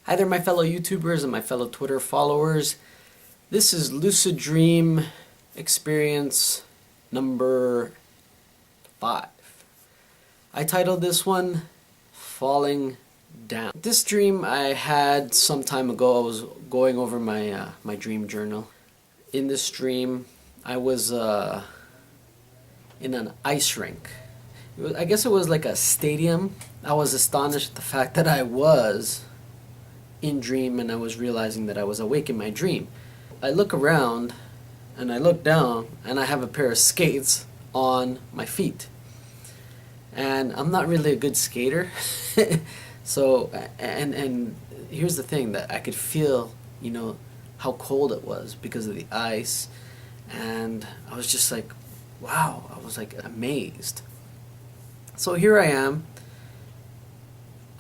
Hi there, my fellow YouTubers and my fellow Twitter followers. This is Lucid Dream Experience number 5. I titled this one Falling Down. This dream I had some time ago. I was going over my dream journal. In this dream, I was in an ice rink. I guess it was like a stadium. I was astonished at the fact that I was in dream and I was realizing that I was awake in my dream. I look around and I look down and I have a pair of skates on my feet. And I'm not really a good skater. So and here's the thing, that I could feel, how cold it was because of the ice, and I was just like, wow, I was like amazed. So here I am.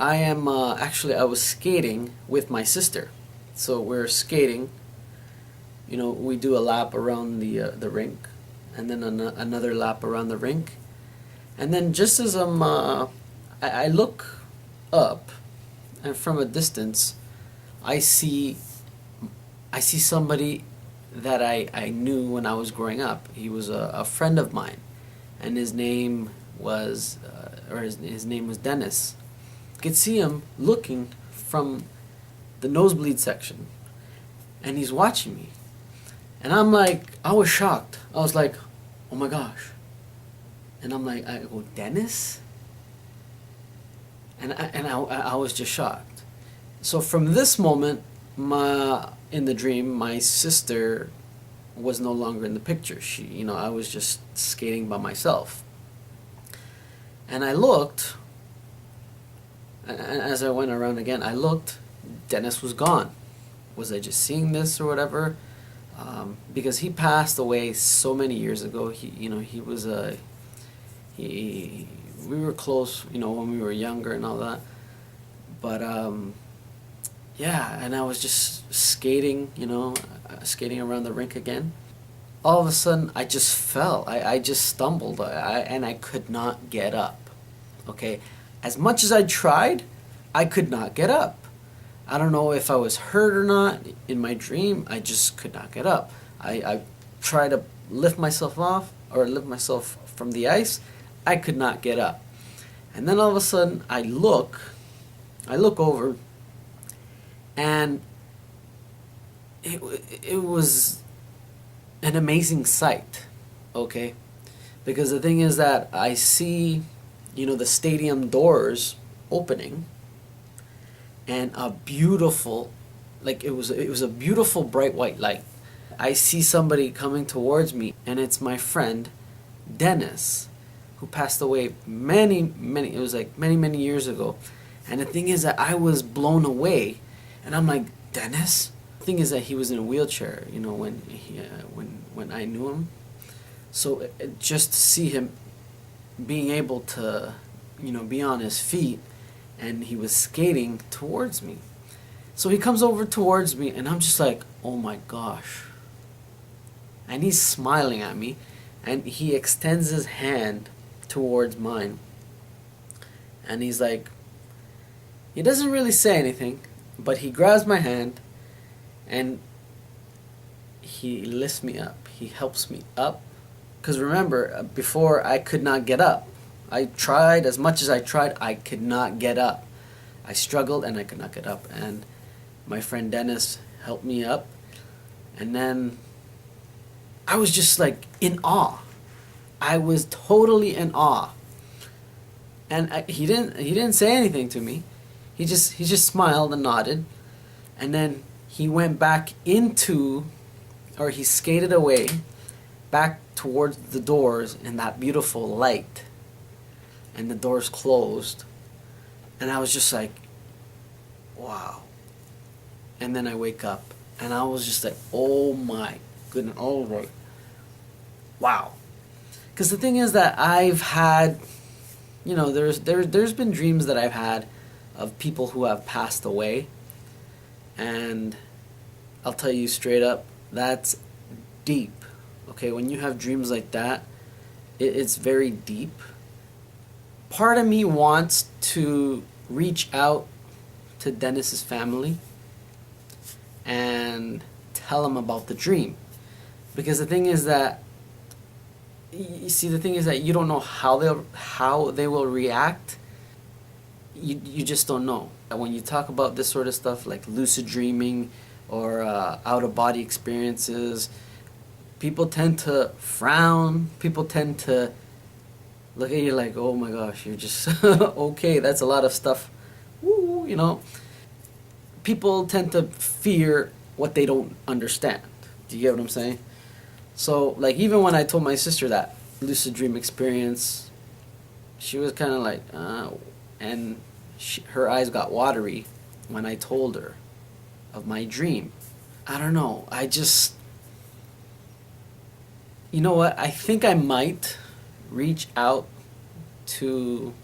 Actually, I was skating with my sister. So we're skating. We do a lap around the rink, and then another lap around the rink, and then just as I look up, and from a distance, I see somebody that I knew when I was growing up. He was a friend of mine, and his name was his name was Dennis. Could see him looking from the nosebleed section, and he's watching me, and I was shocked. I was like, oh my gosh. And I go, Dennis? And I was just shocked. So from this moment, in the dream, my sister was no longer in the picture. I was just skating by myself, and I looked. And as I went around again, I looked. Dennis was gone. Was I just seeing this or whatever? Because he passed away so many years ago. He was we were close, when we were younger and all that. But yeah, and I was just skating, skating around the rink again. All of a sudden, I just fell. I just stumbled, and I could not get up. Okay. As much as I tried, I could not get up. I don't know if I was hurt or not. In my dream, I just could not get up. I tried to lift myself from the ice. I could not get up. And then all of a sudden, I look over, and it was an amazing sight, okay? Because the thing is that I see the stadium doors opening, and a beautiful, it was a beautiful bright white light. I see somebody coming towards me, and it's my friend Dennis, who passed away it was like many years ago. And the thing is that I was blown away, and I'm like, Dennis? The thing is that he was in a wheelchair, when I knew him. So just to see him being able to, be on his feet, and he was skating towards me. So he comes over towards me, and I'm just like, oh my gosh. And he's smiling at me, and he extends his hand towards mine. And he's like, he doesn't really say anything, but he grabs my hand, and he lifts me up. He helps me up. Because remember, before I could not get up. I tried, as much as I tried, I could not get up. I struggled and I could not get up. And my friend Dennis helped me up. And then I was just like in awe. I was totally in awe. And he didn't say anything to me. He just smiled and nodded. And then he went back he skated away back towards the doors in that beautiful light, and the doors closed, and I was just like, wow. And then I wake up, and I was just like, oh my goodness, oh right, wow. Because the thing is that I've had, there's been dreams that I've had of people who have passed away, and I'll tell you straight up, that's deep. Okay, when you have dreams like that, it's very deep. Part of me wants to reach out to Dennis's family and tell them about the dream. Because the thing is that, you see, the thing is that you don't know how they will react. You just don't know. When you talk about this sort of stuff like lucid dreaming or out of body experiences, people tend to frown. People tend to look at you like, oh my gosh, you're just okay. That's a lot of stuff. Woo, you know. People tend to fear what they don't understand. Do you get what I'm saying? So, like, even when I told my sister that lucid dream experience, she was kind of like, and her eyes got watery when I told her of my dream. I don't know. I just, you know what? I think I might reach out to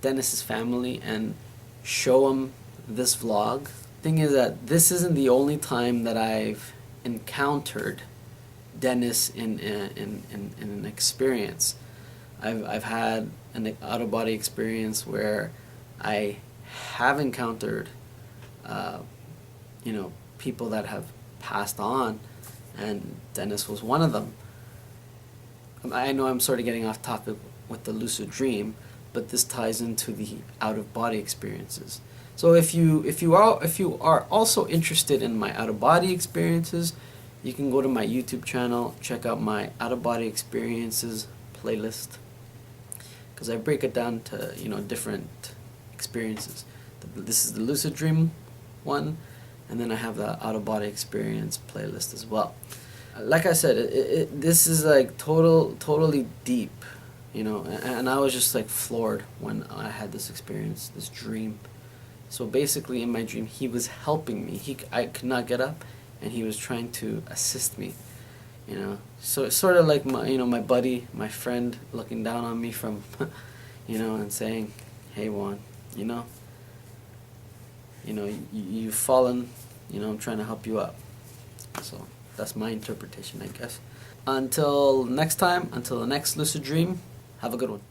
Dennis's family and show them this vlog. Thing is that this isn't the only time that I've encountered Dennis in an experience. I've had an out of body experience where I have encountered people that have passed on, and Dennis was one of them. I know I'm sort of getting off topic with the lucid dream, but this ties into the out of body experiences. So if you are also interested in my out of body experiences, you can go to my YouTube channel, check out my out of body experiences playlist, because I break it down to different experiences. This is the lucid dream one, and then I have the out of body experience playlist as well. Like I said, this is like totally deep, and I was just like floored when I had this experience, this dream. So basically, in my dream, he was helping me. I could not get up, and he was trying to assist me. So it's sort of like my buddy, my friend, looking down on me from, and saying, "Hey, Juan, you've fallen. I'm trying to help you up." So that's my interpretation, I guess. Until next time, until the next lucid dream, have a good one.